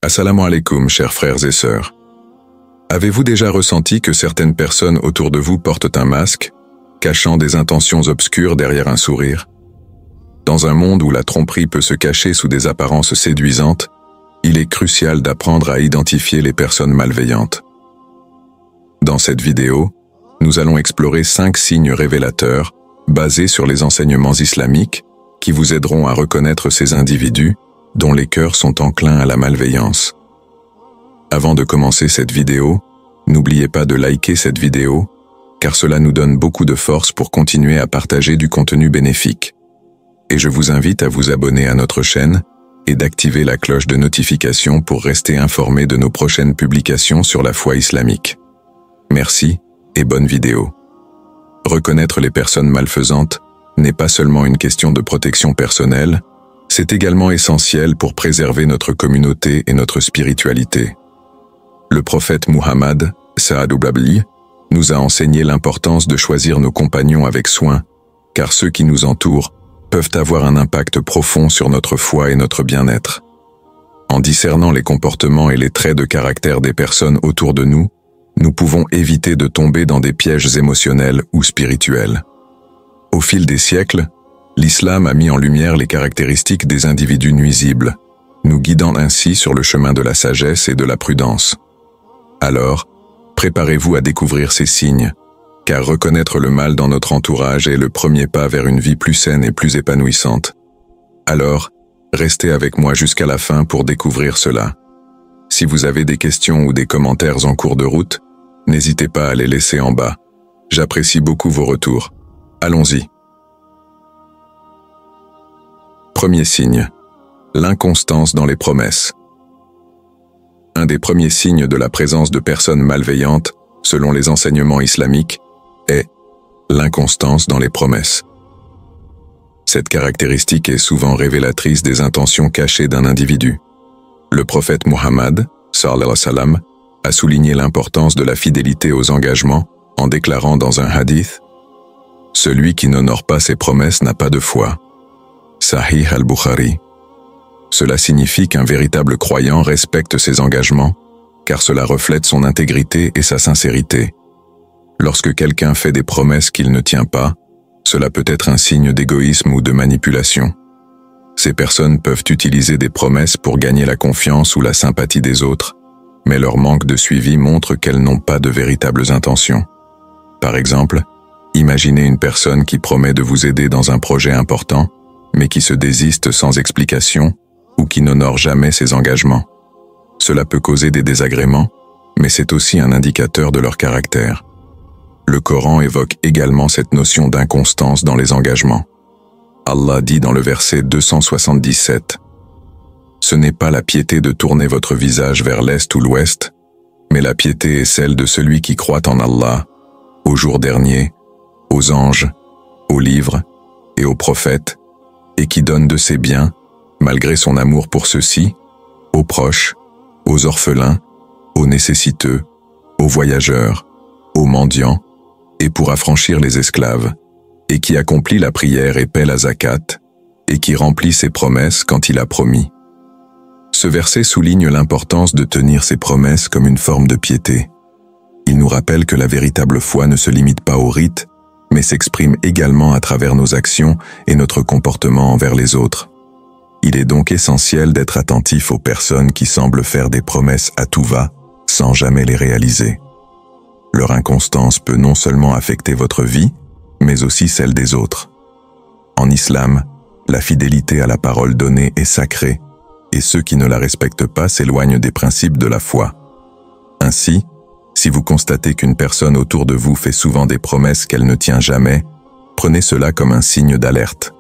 Assalamu alaikum, chers frères et sœurs. Avez-vous déjà ressenti que certaines personnes autour de vous portent un masque, cachant des intentions obscures derrière un sourire? Dans un monde où la tromperie peut se cacher sous des apparences séduisantes, il est crucial d'apprendre à identifier les personnes malveillantes. Dans cette vidéo, nous allons explorer 5 signes révélateurs, basés sur les enseignements islamiques, qui vous aideront à reconnaître ces individus dont les cœurs sont enclins à la malveillance. Avant de commencer cette vidéo, n'oubliez pas de liker cette vidéo, car cela nous donne beaucoup de force pour continuer à partager du contenu bénéfique. Et je vous invite à vous abonner à notre chaîne et d'activer la cloche de notification pour rester informé de nos prochaines publications sur la foi islamique. Merci et bonne vidéo. Reconnaître les personnes malfaisantes n'est pas seulement une question de protection personnelle, c'est également essentiel pour préserver notre communauté et notre spiritualité. Le prophète Muhammad, Sa'ad Babli, nous a enseigné l'importance de choisir nos compagnons avec soin, car ceux qui nous entourent peuvent avoir un impact profond sur notre foi et notre bien-être. En discernant les comportements et les traits de caractère des personnes autour de nous, nous pouvons éviter de tomber dans des pièges émotionnels ou spirituels. Au fil des siècles, l'islam a mis en lumière les caractéristiques des individus nuisibles, nous guidant ainsi sur le chemin de la sagesse et de la prudence. Alors, préparez-vous à découvrir ces signes, car reconnaître le mal dans notre entourage est le premier pas vers une vie plus saine et plus épanouissante. Alors, restez avec moi jusqu'à la fin pour découvrir cela. Si vous avez des questions ou des commentaires en cours de route, n'hésitez pas à les laisser en bas. J'apprécie beaucoup vos retours. Allons-y. Premier signe, l'inconstance dans les promesses. Un des premiers signes de la présence de personnes malveillantes, selon les enseignements islamiques, est l'inconstance dans les promesses. Cette caractéristique est souvent révélatrice des intentions cachées d'un individu. Le prophète Muhammad, sallallahu alayhi wa sallam, a souligné l'importance de la fidélité aux engagements en déclarant dans un hadith « Celui qui n'honore pas ses promesses n'a pas de foi ». Sahih al-Bukhari. Cela signifie qu'un véritable croyant respecte ses engagements, car cela reflète son intégrité et sa sincérité. Lorsque quelqu'un fait des promesses qu'il ne tient pas, cela peut être un signe d'égoïsme ou de manipulation. Ces personnes peuvent utiliser des promesses pour gagner la confiance ou la sympathie des autres, mais leur manque de suivi montre qu'elles n'ont pas de véritables intentions. Par exemple, imaginez une personne qui promet de vous aider dans un projet important, mais qui se désiste sans explication ou qui n'honore jamais ses engagements. Cela peut causer des désagréments, mais c'est aussi un indicateur de leur caractère. Le Coran évoque également cette notion d'inconstance dans les engagements. Allah dit dans le verset 277 « Ce n'est pas la piété de tourner votre visage vers l'est ou l'ouest, mais la piété est celle de celui qui croit en Allah, au jour dernier, aux anges, aux livres et aux prophètes, et qui donne de ses biens, malgré son amour pour ceux-ci, aux proches, aux orphelins, aux nécessiteux, aux voyageurs, aux mendiants, et pour affranchir les esclaves, et qui accomplit la prière et paie la zakat, et qui remplit ses promesses quand il a promis. » Ce verset souligne l'importance de tenir ses promesses comme une forme de piété. Il nous rappelle que la véritable foi ne se limite pas au rite, mais s'exprime également à travers nos actions et notre comportement envers les autres. Il est donc essentiel d'être attentif aux personnes qui semblent faire des promesses à tout va, sans jamais les réaliser. Leur inconstance peut non seulement affecter votre vie, mais aussi celle des autres. En islam, la fidélité à la parole donnée est sacrée, et ceux qui ne la respectent pas s'éloignent des principes de la foi. Ainsi, si vous constatez qu'une personne autour de vous fait souvent des promesses qu'elle ne tient jamais, prenez cela comme un signe d'alerte.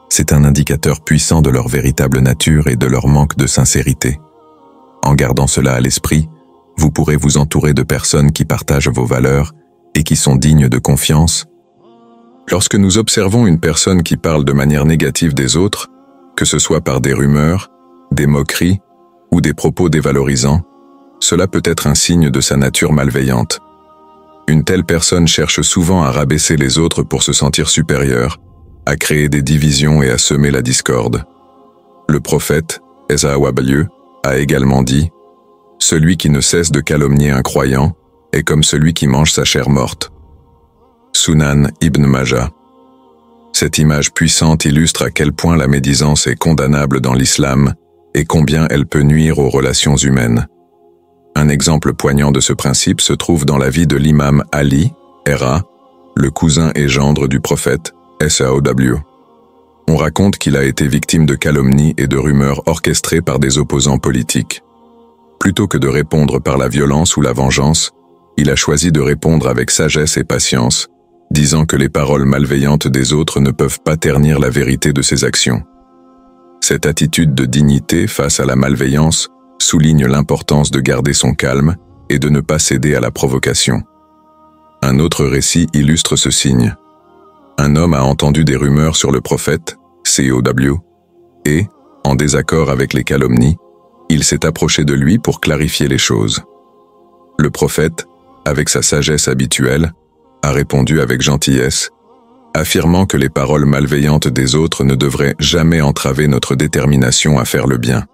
C'est un indicateur puissant de leur véritable nature et de leur manque de sincérité. En gardant cela à l'esprit, vous pourrez vous entourer de personnes qui partagent vos valeurs et qui sont dignes de confiance. Lorsque nous observons une personne qui parle de manière négative des autres, que ce soit par des rumeurs, des moqueries ou des propos dévalorisants, cela peut être un signe de sa nature malveillante. Une telle personne cherche souvent à rabaisser les autres pour se sentir supérieure, à créer des divisions et à semer la discorde. Le prophète, Sa'ad Babli, a également dit « Celui qui ne cesse de calomnier un croyant est comme celui qui mange sa chair morte. » Sunan Ibn Majah. Cette image puissante illustre à quel point la médisance est condamnable dans l'islam et combien elle peut nuire aux relations humaines. Un exemple poignant de ce principe se trouve dans la vie de l'imam Ali, R.A., le cousin et gendre du prophète, S.A.O.W. On raconte qu'il a été victime de calomnies et de rumeurs orchestrées par des opposants politiques. Plutôt que de répondre par la violence ou la vengeance, il a choisi de répondre avec sagesse et patience, disant que les paroles malveillantes des autres ne peuvent pas ternir la vérité de ses actions. Cette attitude de dignité face à la malveillance souligne l'importance de garder son calme et de ne pas céder à la provocation. Un autre récit illustre ce signe. Un homme a entendu des rumeurs sur le prophète, C.O.W., et, en désaccord avec les calomnies, il s'est approché de lui pour clarifier les choses. Le prophète, avec sa sagesse habituelle, a répondu avec gentillesse, affirmant que les paroles malveillantes des autres ne devraient jamais entraver notre détermination à faire le bien.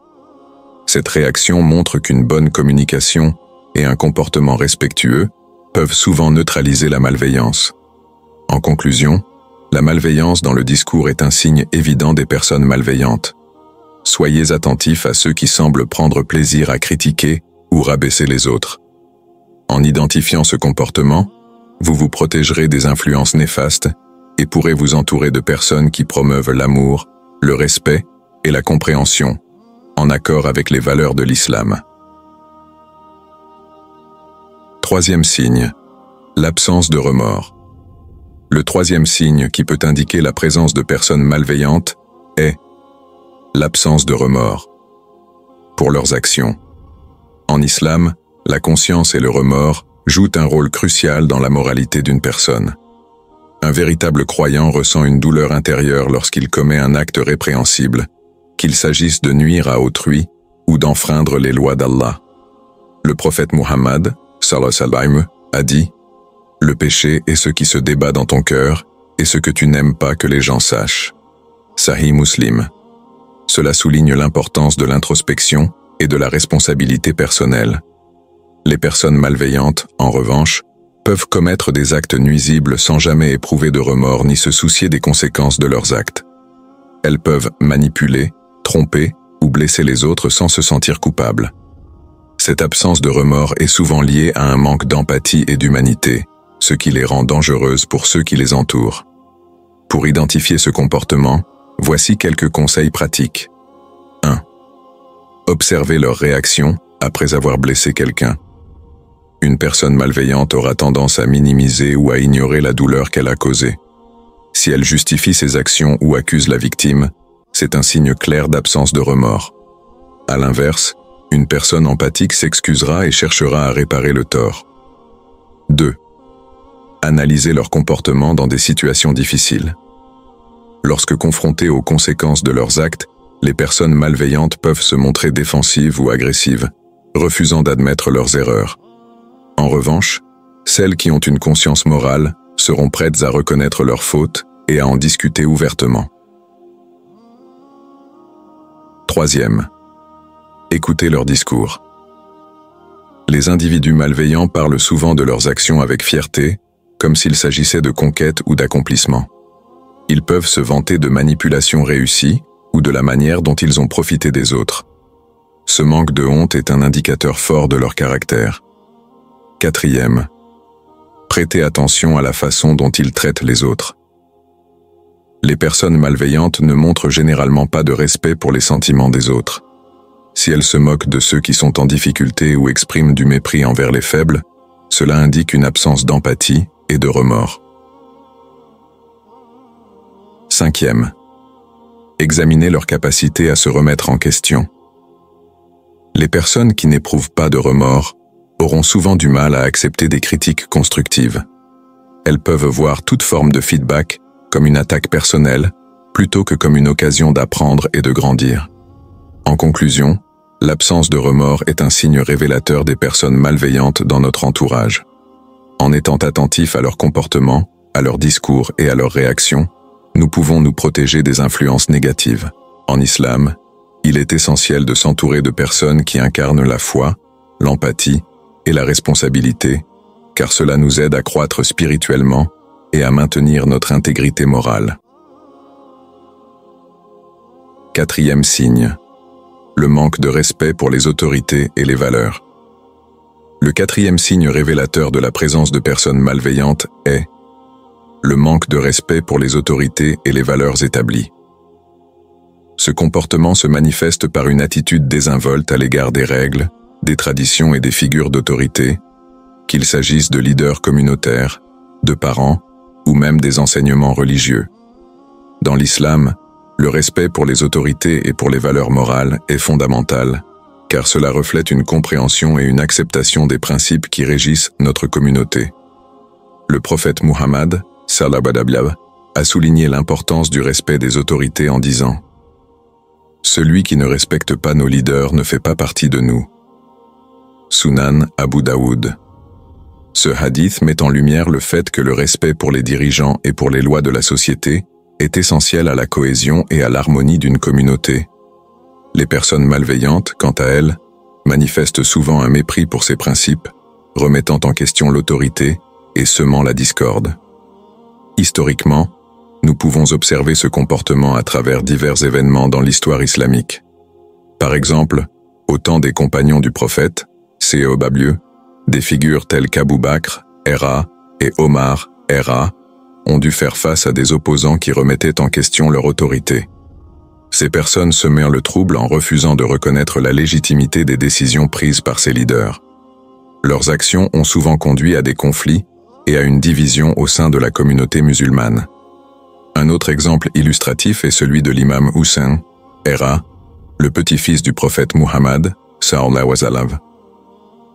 Cette réaction montre qu'une bonne communication et un comportement respectueux peuvent souvent neutraliser la malveillance. En conclusion, la malveillance dans le discours est un signe évident des personnes malveillantes. Soyez attentifs à ceux qui semblent prendre plaisir à critiquer ou rabaisser les autres. En identifiant ce comportement, vous vous protégerez des influences néfastes et pourrez vous entourer de personnes qui promeuvent l'amour, le respect et la compréhension, en accord avec les valeurs de l'islam. Troisième signe, l'absence de remords. Le troisième signe qui peut indiquer la présence de personnes malveillantes est l'absence de remords pour leurs actions. En islam, la conscience et le remords jouent un rôle crucial dans la moralité d'une personne. Un véritable croyant ressent une douleur intérieure lorsqu'il commet un acte répréhensible, qu'il s'agisse de nuire à autrui ou d'enfreindre les lois d'Allah. Le prophète Muhammad, sallallahu alayhi wa sallam, a dit « Le péché est ce qui se débat dans ton cœur et ce que tu n'aimes pas que les gens sachent. » Sahih Muslim. Cela souligne l'importance de l'introspection et de la responsabilité personnelle. Les personnes malveillantes, en revanche, peuvent commettre des actes nuisibles sans jamais éprouver de remords ni se soucier des conséquences de leurs actes. Elles peuvent manipuler, tromper ou blesser les autres sans se sentir coupables. Cette absence de remords est souvent liée à un manque d'empathie et d'humanité, ce qui les rend dangereuses pour ceux qui les entourent. Pour identifier ce comportement, voici quelques conseils pratiques. 1. Observez leur réaction après avoir blessé quelqu'un. Une personne malveillante aura tendance à minimiser ou à ignorer la douleur qu'elle a causée. Si elle justifie ses actions ou accuse la victime, c'est un signe clair d'absence de remords. À l'inverse, une personne empathique s'excusera et cherchera à réparer le tort. 2. Analysez leur comportement dans des situations difficiles. Lorsque confrontées aux conséquences de leurs actes, les personnes malveillantes peuvent se montrer défensives ou agressives, refusant d'admettre leurs erreurs. En revanche, celles qui ont une conscience morale seront prêtes à reconnaître leurs fautes et à en discuter ouvertement. 3. Écoutez leurs discours. Les individus malveillants parlent souvent de leurs actions avec fierté, comme s'il s'agissait de conquêtes ou d'accomplissements. Ils peuvent se vanter de manipulations réussies ou de la manière dont ils ont profité des autres. Ce manque de honte est un indicateur fort de leur caractère. 4. Prêtez attention à la façon dont ils traitent les autres. Les personnes malveillantes ne montrent généralement pas de respect pour les sentiments des autres. Si elles se moquent de ceux qui sont en difficulté ou expriment du mépris envers les faibles, cela indique une absence d'empathie et de remords. 5. Examinez leur capacité à se remettre en question. Les personnes qui n'éprouvent pas de remords auront souvent du mal à accepter des critiques constructives. Elles peuvent voir toute forme de feedback comme une attaque personnelle, plutôt que comme une occasion d'apprendre et de grandir. En conclusion, l'absence de remords est un signe révélateur des personnes malveillantes dans notre entourage. En étant attentifs à leur comportement, à leurs discours et à leurs réactions, nous pouvons nous protéger des influences négatives. En islam, Il est essentiel de s'entourer de personnes qui incarnent la foi, l'empathie et la responsabilité, car cela nous aide à croître spirituellement et à maintenir notre intégrité morale. Quatrième signe, le manque de respect pour les autorités et les valeurs. Le quatrième signe révélateur de la présence de personnes malveillantes est le manque de respect pour les autorités et les valeurs établies. Ce comportement se manifeste par une attitude désinvolte à l'égard des règles, des traditions et des figures d'autorité, qu'il s'agisse de leaders communautaires, de parents ou même des enseignements religieux. Dans l'islam, le respect pour les autorités et pour les valeurs morales est fondamental, car cela reflète une compréhension et une acceptation des principes qui régissent notre communauté. Le prophète Muhammad, sallallahu alayhi wa sallam, a souligné l'importance du respect des autorités en disant « Celui qui ne respecte pas nos leaders ne fait pas partie de nous. » Sunan Abu Daoud. Ce hadith met en lumière le fait que le respect pour les dirigeants et pour les lois de la société est essentiel à la cohésion et à l'harmonie d'une communauté. Les personnes malveillantes, quant à elles, manifestent souvent un mépris pour ces principes, remettant en question l'autorité et semant la discorde. Historiquement, nous pouvons observer ce comportement à travers divers événements dans l'histoire islamique. Par exemple, au temps des compagnons du prophète, des figures telles qu'Abou Bakr, Héra, et Omar, Héra, ont dû faire face à des opposants qui remettaient en question leur autorité. Ces personnes semèrent le trouble en refusant de reconnaître la légitimité des décisions prises par ces leaders. Leurs actions ont souvent conduit à des conflits et à une division au sein de la communauté musulmane. Un autre exemple illustratif est celui de l'imam Hussein, Héra, le petit-fils du prophète Muhammad, sallallahu alayhi wa sallam.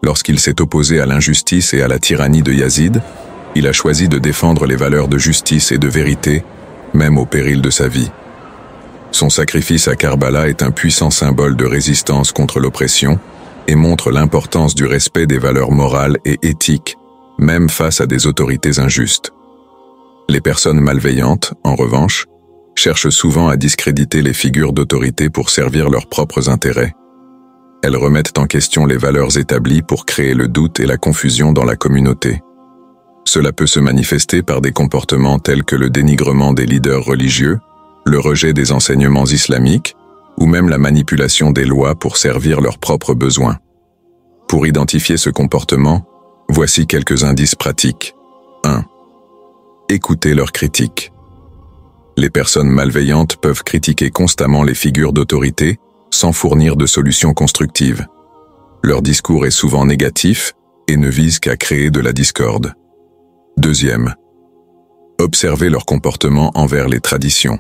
Lorsqu'il s'est opposé à l'injustice et à la tyrannie de Yazid, il a choisi de défendre les valeurs de justice et de vérité, même au péril de sa vie. Son sacrifice à Karbala est un puissant symbole de résistance contre l'oppression et montre l'importance du respect des valeurs morales et éthiques, même face à des autorités injustes. Les personnes malveillantes, en revanche, cherchent souvent à discréditer les figures d'autorité pour servir leurs propres intérêts. Elles remettent en question les valeurs établies pour créer le doute et la confusion dans la communauté. Cela peut se manifester par des comportements tels que le dénigrement des leaders religieux, le rejet des enseignements islamiques, ou même la manipulation des lois pour servir leurs propres besoins. Pour identifier ce comportement, voici quelques indices pratiques. 1. Écoutez leurs critiques. Les personnes malveillantes peuvent critiquer constamment les figures d'autorité sans fournir de solutions constructives. Leur discours est souvent négatif et ne vise qu'à créer de la discorde. 2. Observez leur comportement envers les traditions.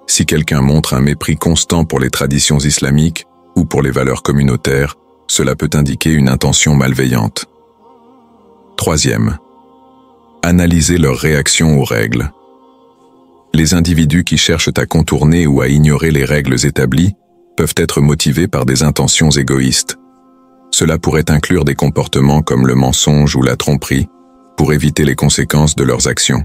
Si quelqu'un montre un mépris constant pour les traditions islamiques ou pour les valeurs communautaires, cela peut indiquer une intention malveillante. 3. Analysez leurs réactions aux règles. Les individus qui cherchent à contourner ou à ignorer les règles établies peuvent être motivés par des intentions égoïstes. Cela pourrait inclure des comportements comme le mensonge ou la tromperie pour éviter les conséquences de leurs actions.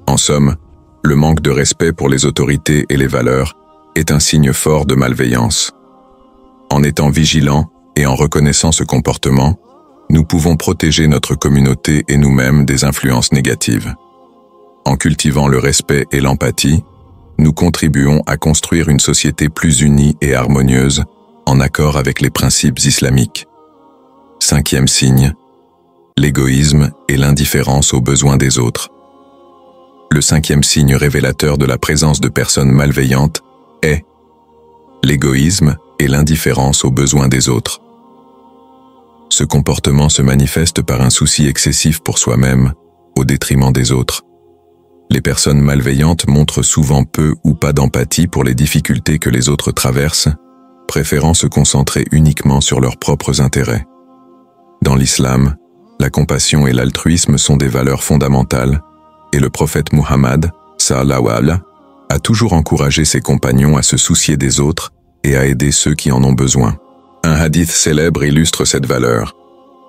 En somme, le manque de respect pour les autorités et les valeurs est un signe fort de malveillance. En étant vigilants et en reconnaissant ce comportement, nous pouvons protéger notre communauté et nous-mêmes des influences négatives. En cultivant le respect et l'empathie, nous contribuons à construire une société plus unie et harmonieuse, en accord avec les principes islamiques. 5e signe, l'égoïsme et l'indifférence aux besoins des autres. Le 5e signe révélateur de la présence de personnes malveillantes est l'égoïsme et l'indifférence aux besoins des autres. Ce comportement se manifeste par un souci excessif pour soi-même, au détriment des autres. Les personnes malveillantes montrent souvent peu ou pas d'empathie pour les difficultés que les autres traversent, préférant se concentrer uniquement sur leurs propres intérêts. Dans l'islam, la compassion et l'altruisme sont des valeurs fondamentales, et le prophète Muhammad, sallallahu alayhi wa sallam, a toujours encouragé ses compagnons à se soucier des autres et à aider ceux qui en ont besoin. Un hadith célèbre illustre cette valeur.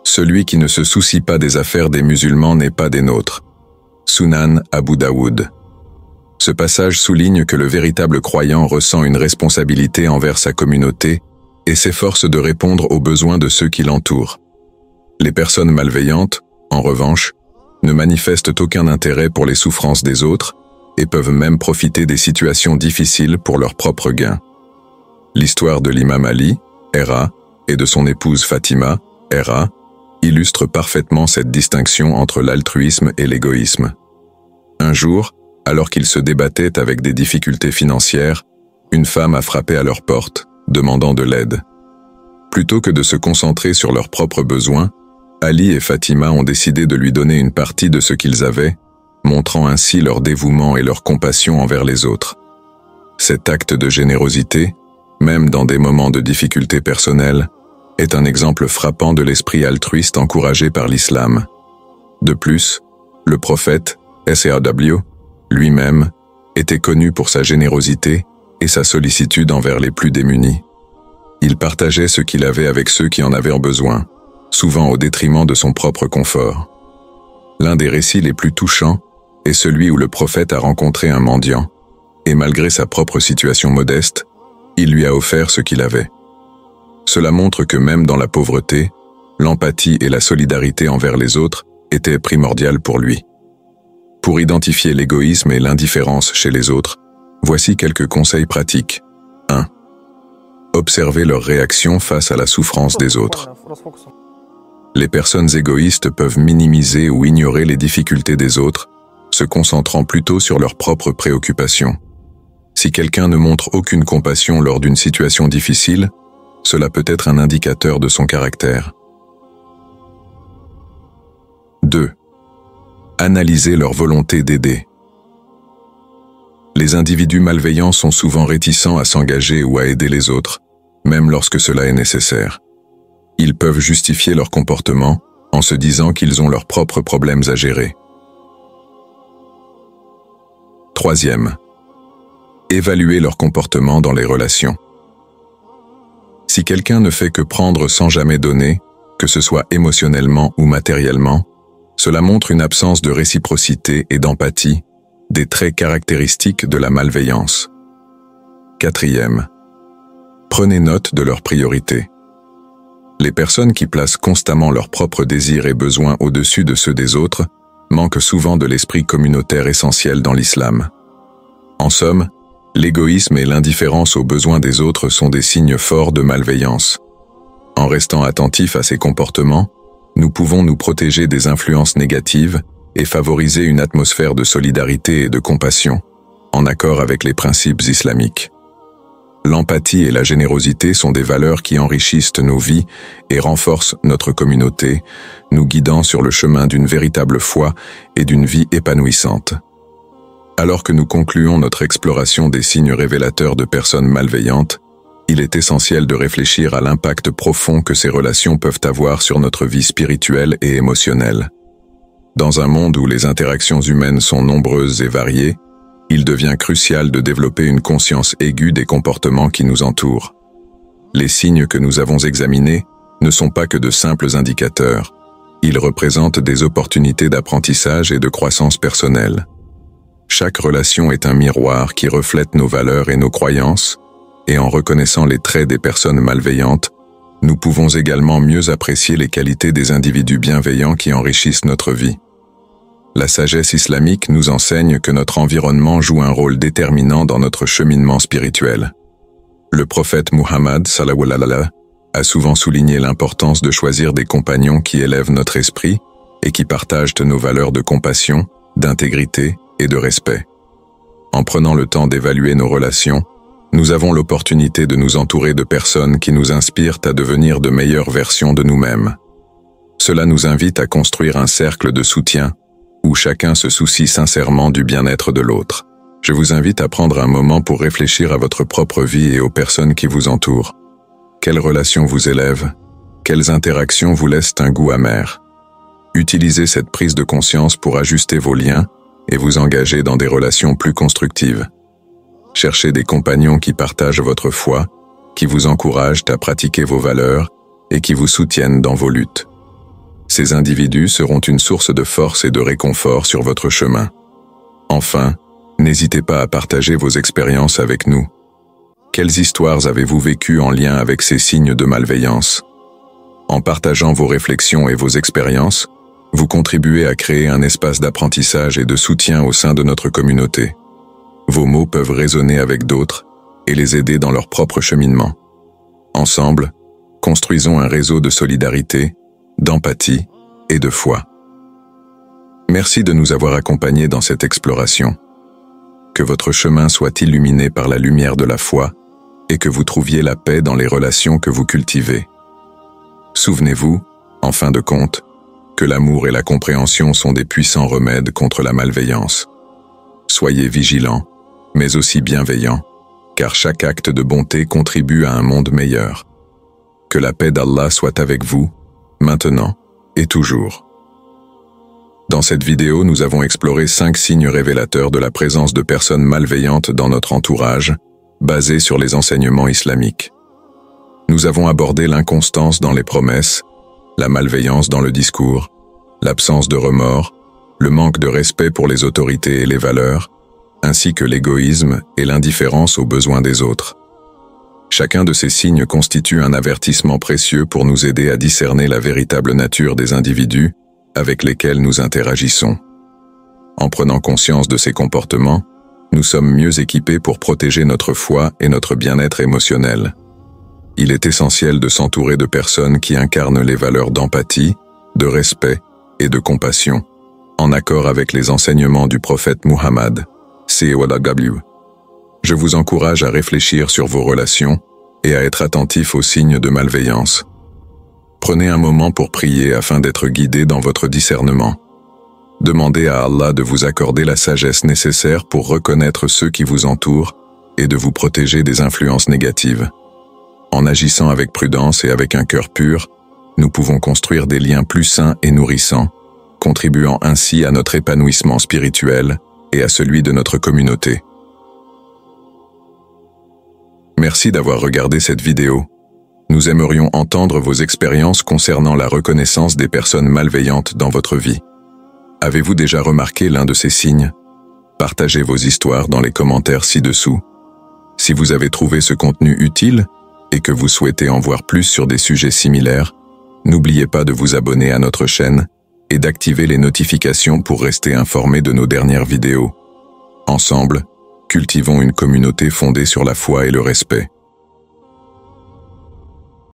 Celui qui ne se soucie pas des affaires des musulmans n'est pas des nôtres. Sunan Abu Daoud. Ce passage souligne que le véritable croyant ressent une responsabilité envers sa communauté et s'efforce de répondre aux besoins de ceux qui l'entourent. Les personnes malveillantes, en revanche, ne manifestent aucun intérêt pour les souffrances des autres et peuvent même profiter des situations difficiles pour leur propre gain. L'histoire de l'imam Ali, R.A., et de son épouse Fatima, R.A., illustre parfaitement cette distinction entre l'altruisme et l'égoïsme. Un jour, alors qu'ils se débattaient avec des difficultés financières, une femme a frappé à leur porte, demandant de l'aide. Plutôt que de se concentrer sur leurs propres besoins, Ali et Fatima ont décidé de lui donner une partie de ce qu'ils avaient, montrant ainsi leur dévouement et leur compassion envers les autres. Cet acte de générosité, même dans des moments de difficultés personnelles, est un exemple frappant de l'esprit altruiste encouragé par l'islam. De plus, le prophète, S.A.W., lui-même, était connu pour sa générosité et sa sollicitude envers les plus démunis. Il partageait ce qu'il avait avec ceux qui en avaient besoin, souvent au détriment de son propre confort. L'un des récits les plus touchants est celui où le prophète a rencontré un mendiant, et malgré sa propre situation modeste, il lui a offert ce qu'il avait. Cela montre que même dans la pauvreté, l'empathie et la solidarité envers les autres étaient primordiales pour lui. Pour identifier l'égoïsme et l'indifférence chez les autres, voici quelques conseils pratiques. 1. Observez leur réaction face à la souffrance des autres. Les personnes égoïstes peuvent minimiser ou ignorer les difficultés des autres, se concentrant plutôt sur leurs propres préoccupations. Si quelqu'un ne montre aucune compassion lors d'une situation difficile, cela peut être un indicateur de son caractère. 2. Analysez leur volonté d'aider. Les individus malveillants sont souvent réticents à s'engager ou à aider les autres, même lorsque cela est nécessaire. Ils peuvent justifier leur comportement en se disant qu'ils ont leurs propres problèmes à gérer. 3. Évaluez leur comportement dans les relations. Si quelqu'un ne fait que prendre sans jamais donner, que ce soit émotionnellement ou matériellement, cela montre une absence de réciprocité et d'empathie, des traits caractéristiques de la malveillance. 4. Prenez note de leurs priorités. Les personnes qui placent constamment leurs propres désirs et besoins au-dessus de ceux des autres manquent souvent de l'esprit communautaire essentiel dans l'islam. En somme, l'égoïsme et l'indifférence aux besoins des autres sont des signes forts de malveillance. En restant attentifs à ces comportements, nous pouvons nous protéger des influences négatives et favoriser une atmosphère de solidarité et de compassion, en accord avec les principes islamiques. L'empathie et la générosité sont des valeurs qui enrichissent nos vies et renforcent notre communauté, nous guidant sur le chemin d'une véritable foi et d'une vie épanouissante. Alors que nous concluons notre exploration des signes révélateurs de personnes malveillantes, il est essentiel de réfléchir à l'impact profond que ces relations peuvent avoir sur notre vie spirituelle et émotionnelle. Dans un monde où les interactions humaines sont nombreuses et variées, il devient crucial de développer une conscience aiguë des comportements qui nous entourent. Les signes que nous avons examinés ne sont pas que de simples indicateurs. Ils représentent des opportunités d'apprentissage et de croissance personnelle. Chaque relation est un miroir qui reflète nos valeurs et nos croyances, et en reconnaissant les traits des personnes malveillantes, nous pouvons également mieux apprécier les qualités des individus bienveillants qui enrichissent notre vie. La sagesse islamique nous enseigne que notre environnement joue un rôle déterminant dans notre cheminement spirituel. Le prophète Muhammad sallallahu alayhi wa sallam a souvent souligné l'importance de choisir des compagnons qui élèvent notre esprit et qui partagent nos valeurs de compassion, d'intégrité et de respect. En prenant le temps d'évaluer nos relations, nous avons l'opportunité de nous entourer de personnes qui nous inspirent à devenir de meilleures versions de nous-mêmes. Cela nous invite à construire un cercle de soutien où chacun se soucie sincèrement du bien-être de l'autre. Je vous invite à prendre un moment pour réfléchir à votre propre vie et aux personnes qui vous entourent. Quelles relations vous élèvent? Quelles interactions vous laissent un goût amer? Utilisez cette prise de conscience pour ajuster vos liens et vous engager dans des relations plus constructives. Cherchez des compagnons qui partagent votre foi, qui vous encouragent à pratiquer vos valeurs et qui vous soutiennent dans vos luttes. Ces individus seront une source de force et de réconfort sur votre chemin. Enfin, N'hésitez pas à partager vos expériences avec nous. Quelles histoires avez-vous vécues en lien avec ces signes de malveillance? En partageant vos réflexions et vos expériences, vous contribuez à créer un espace d'apprentissage et de soutien au sein de notre communauté. Vos mots peuvent résonner avec d'autres et les aider dans leur propre cheminement. Ensemble, construisons un réseau de solidarité, d'empathie et de foi. Merci de nous avoir accompagnés dans cette exploration. Que votre chemin soit illuminé par la lumière de la foi et que vous trouviez la paix dans les relations que vous cultivez. Souvenez-vous, en fin de compte, que l'amour et la compréhension sont des puissants remèdes contre la malveillance. Soyez vigilants, mais aussi bienveillants, car chaque acte de bonté contribue à un monde meilleur. Que la paix d'Allah soit avec vous, maintenant et toujours. Dans cette vidéo, nous avons exploré 5 signes révélateurs de la présence de personnes malveillantes dans notre entourage, basés sur les enseignements islamiques. Nous avons abordé l'inconstance dans les promesses, la malveillance dans le discours, l'absence de remords, le manque de respect pour les autorités et les valeurs, ainsi que l'égoïsme et l'indifférence aux besoins des autres. Chacun de ces signes constitue un avertissement précieux pour nous aider à discerner la véritable nature des individus avec lesquels nous interagissons. En prenant conscience de ces comportements, nous sommes mieux équipés pour protéger notre foi et notre bien-être émotionnel. Il est essentiel de s'entourer de personnes qui incarnent les valeurs d'empathie, de respect et de compassion, en accord avec les enseignements du prophète Muhammad, SAW. Je vous encourage à réfléchir sur vos relations et à être attentif aux signes de malveillance. Prenez un moment pour prier afin d'être guidé dans votre discernement. Demandez à Allah de vous accorder la sagesse nécessaire pour reconnaître ceux qui vous entourent et de vous protéger des influences négatives. En agissant avec prudence et avec un cœur pur, nous pouvons construire des liens plus sains et nourrissants, contribuant ainsi à notre épanouissement spirituel et à celui de notre communauté. Merci d'avoir regardé cette vidéo. Nous aimerions entendre vos expériences concernant la reconnaissance des personnes malveillantes dans votre vie. Avez-vous déjà remarqué l'un de ces signes? Partagez vos histoires dans les commentaires ci-dessous. Si vous avez trouvé ce contenu utile et que vous souhaitez en voir plus sur des sujets similaires, n'oubliez pas de vous abonner à notre chaîne et d'activer les notifications pour rester informé de nos dernières vidéos. Ensemble, cultivons une communauté fondée sur la foi et le respect.